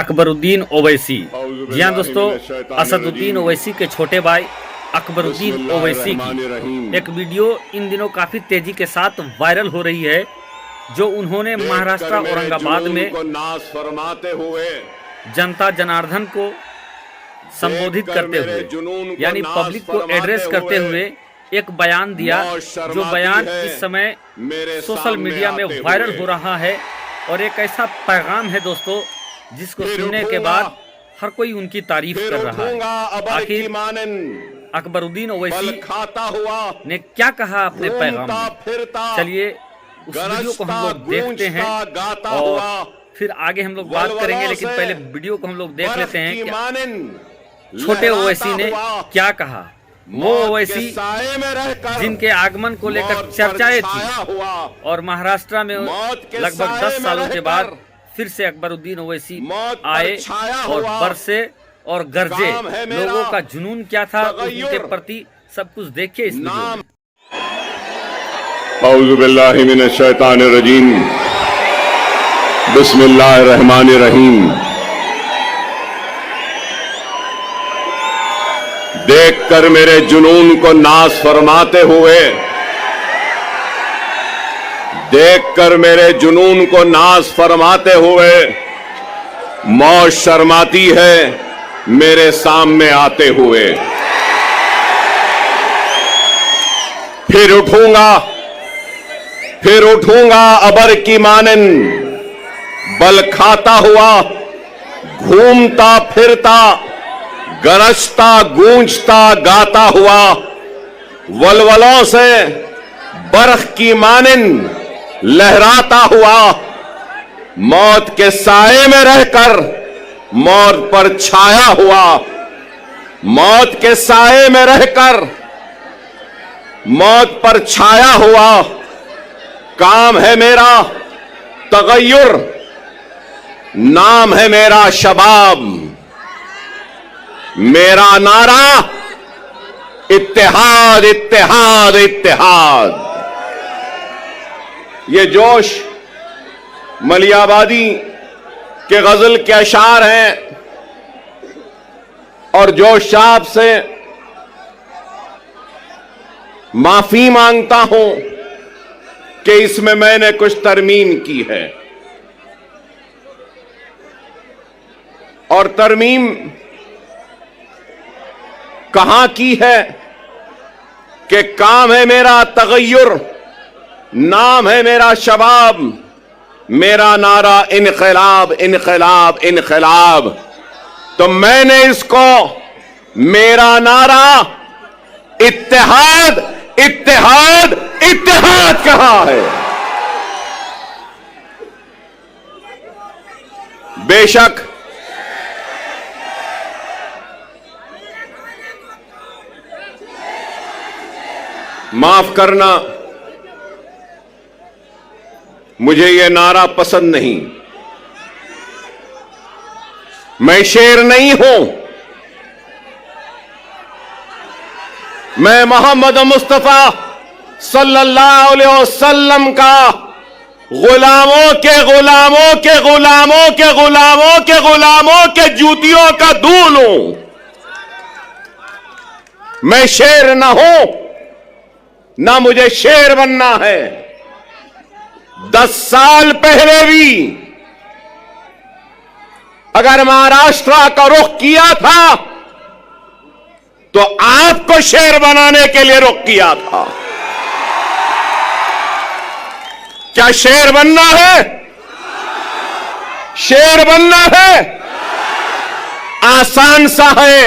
अकबरुद्दीन ओवैसी। जी हाँ दोस्तों, असदुद्दीन ओवैसी के छोटे भाई अकबरुद्दीन ओवैसी की एक वीडियो इन दिनों काफी तेजी के साथ वायरल हो रही है, जो उन्होंने महाराष्ट्र औरंगाबाद में फरमाते हुए जनता जनार्दन को संबोधित करते हुए यानी पब्लिक को एड्रेस करते हुए एक बयान दिया, जो बयान इस समय सोशल मीडिया में वायरल हो रहा है। और एक ऐसा पैगाम है दोस्तों जिसको सुनने के बाद हर कोई उनकी तारीफ कर रहा है। आखिर अकबरुद्दीन ओवैसी ने क्या कहा अपने पैगाम में, चलिए उस वीडियो को हम लोग देखते हैं और फिर आगे हम लोग बात करेंगे। लेकिन पहले वीडियो को हम लोग देख लेते हैं कि छोटे ओवैसी ने क्या कहा। वो ओवैसी जिनके आगमन को लेकर चर्चाएं थी और महाराष्ट्र में लगभग 10 सालों के बाद फिर से अकबरुद्दीन ओवैसी आए और बरसे और गरजे। लोगों का जुनून क्या था उनके प्रति, सब कुछ देखिए इस वीडियो में। औज़ु बिल्लाहि मिनश शैतानिर रजीम, बिस्मिल्लाहिर रहमानिर रहीम। देखकर मेरे जुनून को नाज फरमाते हुए, देखकर मेरे जुनून को नाज फरमाते हुए मौत शर्माती है मेरे सामने आते हुए। फिर उठूंगा अबर की मानन, बल खाता हुआ घूमता फिरता गरजता गूंजता गाता हुआ, वलवलों से बरख की मानिन लहराता हुआ, मौत के साए में रहकर मौत पर छाया हुआ, मौत के साए में रहकर मौत पर छाया हुआ। काम है मेरा तगय्युर, नाम है मेरा शबाब, मेरा नारा इत्तेहाद इत्तेहाद इत्तेहाद। ये जोश मलियाबादी के गजल के अशार हैं और जोश साहब से माफी मांगता हूं कि इसमें मैंने कुछ तरमीम की है। और तरमीम कहां की है कि काम है मेरा तगय्युर, नाम है मेरा शबाब, मेरा नारा इनकलाब इनकलाब इनकलाब। तो मैंने इसको मेरा नारा इत्तेहाद इत्तेहाद इत्तेहाद कहा है। बेशक माफ करना, मुझे यह नारा पसंद नहीं। मैं शेर नहीं हूं, मैं मोहम्मद मुस्तफा सल्लल्लाहु अलैहि वसल्लम का गुलामों के गुलामों के गुलामों के गुलामों के गुलामों के जूतियों का दूल हूं। मैं शेर ना हूं, ना मुझे शेर बनना है। 10 साल पहले भी अगर महाराष्ट्र का रुख किया था तो आपको शेर बनाने के लिए रुख किया था। क्या शेर बनना है? शेर बनना है आसान सा है।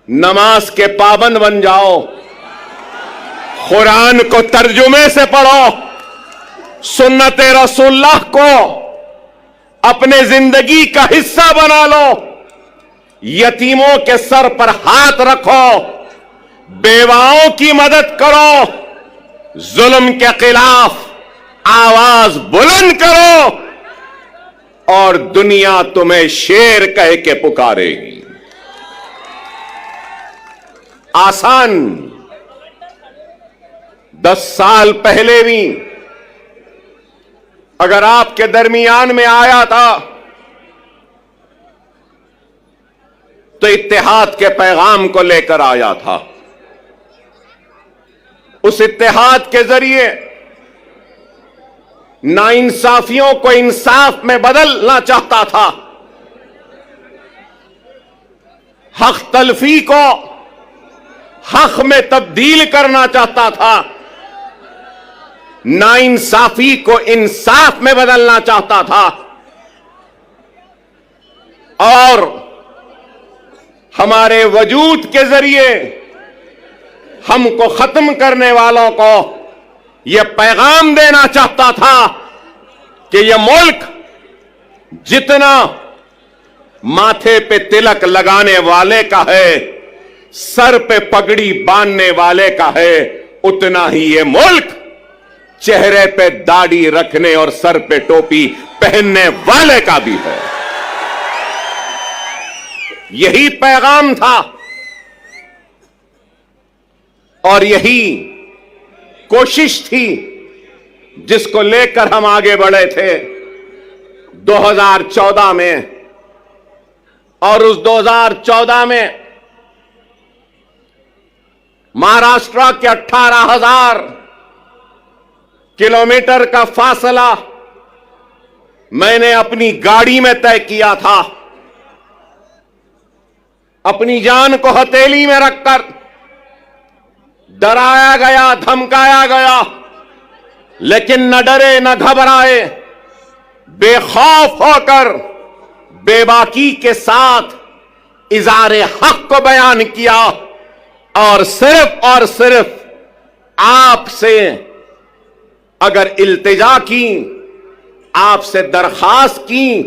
नमाज के पाबंद बन जाओ, कुरान को तर्जुमे से पढ़ो, सुन्नत रसूलुल्लाह को अपने जिंदगी का हिस्सा बना लो, यतीमों के सर पर हाथ रखो, बेवाओं की मदद करो, जुल्म के खिलाफ आवाज बुलंद करो और दुनिया तुम्हें शेर कह के पुकारेगी। आसान 10 साल पहले भी अगर आपके दरमियान में आया था तो इत्तेहाद के पैगाम को लेकर आया था। उस इत्तेहाद के जरिए नाइंसाफियों को इंसाफ में बदलना चाहता था, हक तलफी को हक में तब्दील करना चाहता था, नाइंसाफी को इंसाफ में बदलना चाहता था और हमारे वजूद के जरिए हमको खत्म करने वालों को यह पैगाम देना चाहता था कि यह मुल्क जितना माथे पे तिलक लगाने वाले का है, सर पे पगड़ी बांधने वाले का है, उतना ही यह मुल्क चेहरे पे दाढ़ी रखने और सर पे टोपी पहनने वाले का भी है। यही पैगाम था और यही कोशिश थी जिसको लेकर हम आगे बढ़े थे 2014 में। और उस 2014 में महाराष्ट्र के 18,000 किलोमीटर का फासला मैंने अपनी गाड़ी में तय किया था, अपनी जान को हथेली में रखकर। डराया गया, धमकाया गया, लेकिन न डरे न घबराए, बेखौफ होकर बेबाकी के साथ इज़ारे हक को बयान किया और सिर्फ आपसे अगर इल्तिजा की, आपसे दरखास्त की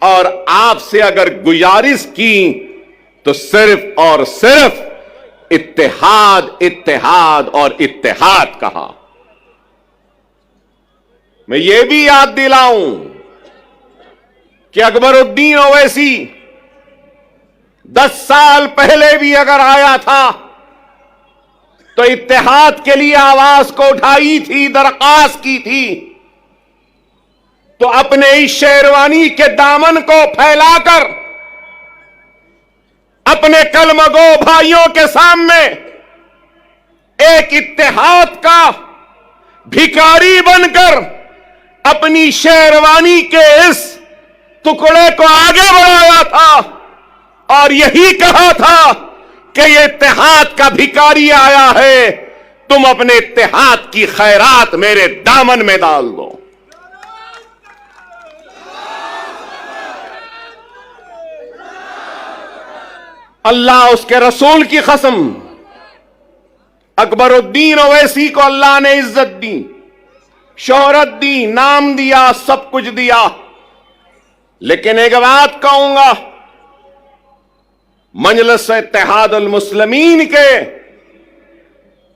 और आपसे अगर गुजारिश की तो सिर्फ और सिर्फ इत्तेहाद, इत्तेहाद और इत्तेहाद कहा। मैं ये भी याद दिलाऊं कि अकबरुद्दीन ओवैसी 10 साल पहले भी अगर आया था तो इत्तेहाद के लिए आवाज को उठाई थी, दरखास्त की थी, तो अपने इस शेरवानी के दामन को फैलाकर अपने कलमगो भाइयों के सामने एक इत्तेहाद का भिखारी बनकर अपनी शेरवानी के इस टुकड़े को आगे बढ़ाया था और यही कहा था कि ये इत्तेहाद का भिखारी आया है, तुम अपने इत्तेहाद की खैरात मेरे दामन में डाल दो। अल्लाह उसके रसूल की कसम, अकबरुद्दीन ओवैसी को अल्लाह ने इज्जत दी, शोहरत दी, नाम दिया, सब कुछ दिया, लेकिन एक बात कहूंगा, मजलिस इत्तेहादुल मुस्लिमीन के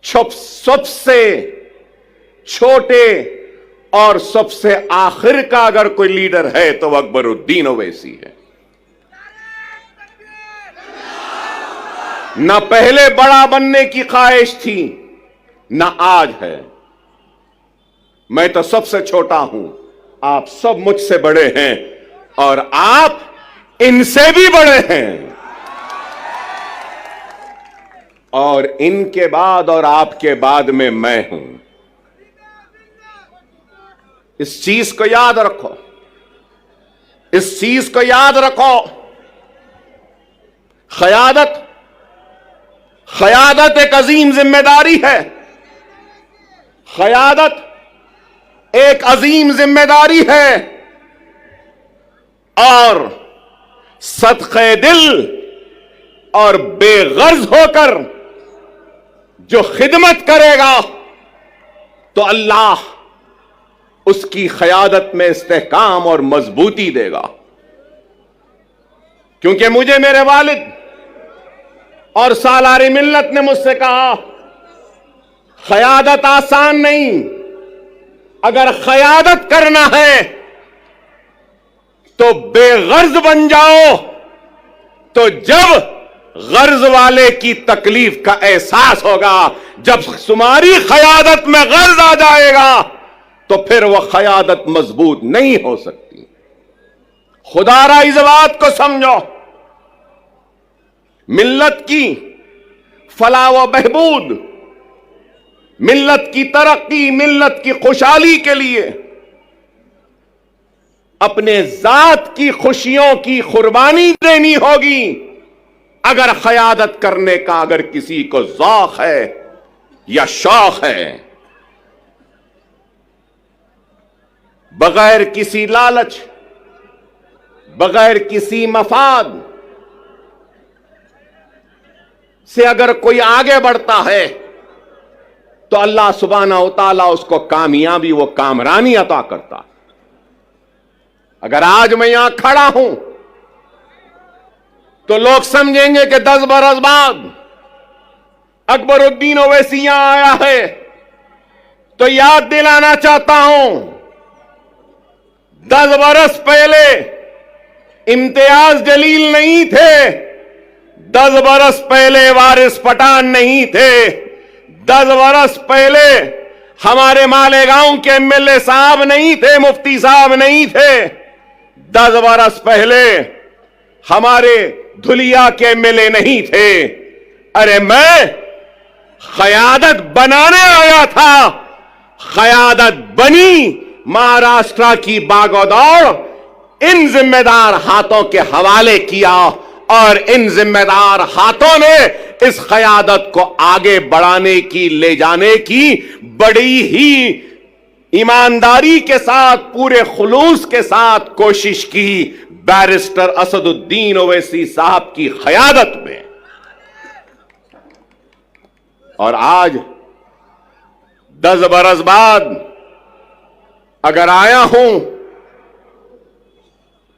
सबसे छोटे और सबसे आखिर का अगर कोई लीडर है तो वह अकबरुद्दीन ओवैसी है। न पहले बड़ा बनने की ख्वाहिश थी, न आज है। मैं तो सबसे छोटा हूं, आप सब मुझसे बड़े हैं और आप इनसे भी बड़े हैं। और इनके बाद और आपके बाद में मैं हूं। इस चीज को याद रखो, इस चीज को याद रखो। क़यादत एक अजीम जिम्मेदारी है, क़यादत एक अजीम जिम्मेदारी है और सदक़े दिल और बेगर्ज होकर जो खिदमत करेगा तो अल्लाह उसकी क़यादत में इस्तेहकाम और मजबूती देगा। क्योंकि मुझे मेरे वालिद और सालारी मिल्लत ने मुझसे कहा, क़यादत आसान नहीं, अगर क़यादत करना है तो बेगर्ज बन जाओ, तो जब गर्ज वाले की तकलीफ का एहसास होगा, जब तुम्हारी क़यादत में गर्ज आ जाएगा तो फिर वह क़यादत मजबूत नहीं हो सकती। खुदारा इस बात को समझो, मिल्लत की फलाह व बहबूद, मिल्लत की तरक्की, मिल्लत की खुशहाली के लिए अपने जात की खुशियों की कुर्बानी देनी होगी। अगर क़यादत करने का अगर किसी को ज़ौक़ है या शौक़ है, बगैर किसी लालच, बगैर किसी मफाद से अगर कोई आगे बढ़ता है तो अल्लाह सुब्हानहू व तआला उसको कामयाबी व कामरानी अता करता। अगर आज मैं यहां खड़ा हूं तो लोग समझेंगे कि 10 बरस बाद अकबरुद्दीन ओवैसी यहां आया है, तो याद दिलाना चाहता हूं 10 बरस पहले इम्तियाज जलील नहीं थे, 10 बरस पहले वारिस पठान नहीं थे, 10 बरस पहले हमारे मालेगांव के एमएलए साहब नहीं थे, मुफ्ती साहब नहीं थे, 10 बरस पहले हमारे धुलिया के एमएलए नहीं थे। अरे मैं क़यादत बनाने आया था, क़यादत बनी, महाराष्ट्र की बागोदौड़ इन जिम्मेदार हाथों के हवाले किया और इन जिम्मेदार हाथों ने इस क़यादत को आगे बढ़ाने की, ले जाने की बड़ी ही ईमानदारी के साथ, पूरे खुलूस के साथ कोशिश की बैरिस्टर असदुद्दीन ओवैसी साहब की क़यादत में। और आज 10 बरस बाद अगर आया हूं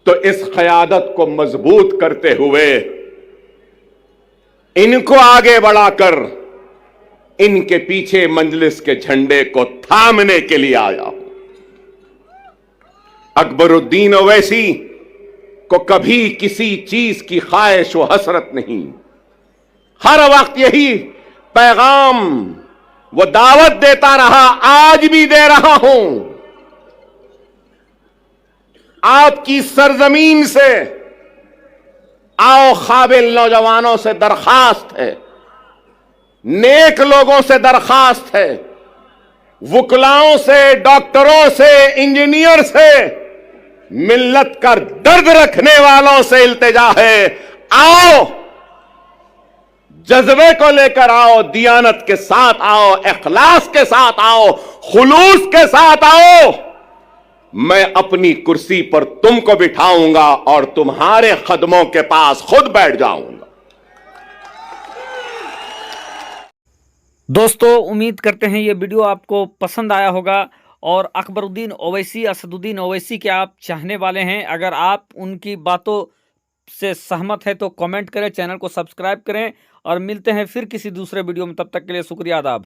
तो इस क़यादत को मजबूत करते हुए, इनको आगे बढ़ाकर इनके पीछे मजलिस के झंडे को थामने के लिए आया हूं। अकबरुद्दीन ओवैसी को कभी किसी चीज की ख्वाहिश व हसरत नहीं, हर वक्त यही पैगाम वो दावत देता रहा, आज भी दे रहा हूं। आपकी सरजमीन से आओ, काबिल नौजवानों से दरखास्त है, नेक लोगों से दरखास्त है, वुकलाओं से, डॉक्टरों से, इंजीनियर से, मिल्लत का दर्द रखने वालों से इल्तिजा है, आओ, जज्बे को लेकर आओ, दियानत के साथ आओ, इखलास के साथ आओ, खुलूस के साथ आओ। मैं अपनी कुर्सी पर तुमको बिठाऊंगा और तुम्हारे कदमों के पास खुद बैठ जाऊंगा। दोस्तों, उम्मीद करते हैं ये वीडियो आपको पसंद आया होगा और अकबरुद्दीन ओवैसी, असदुद्दीन ओवैसी के आप चाहने वाले हैं। अगर आप उनकी बातों से सहमत है तो कमेंट करें, चैनल को सब्सक्राइब करें और मिलते हैं फिर किसी दूसरे वीडियो में। तब तक के लिए शुक्रिया, आदाब।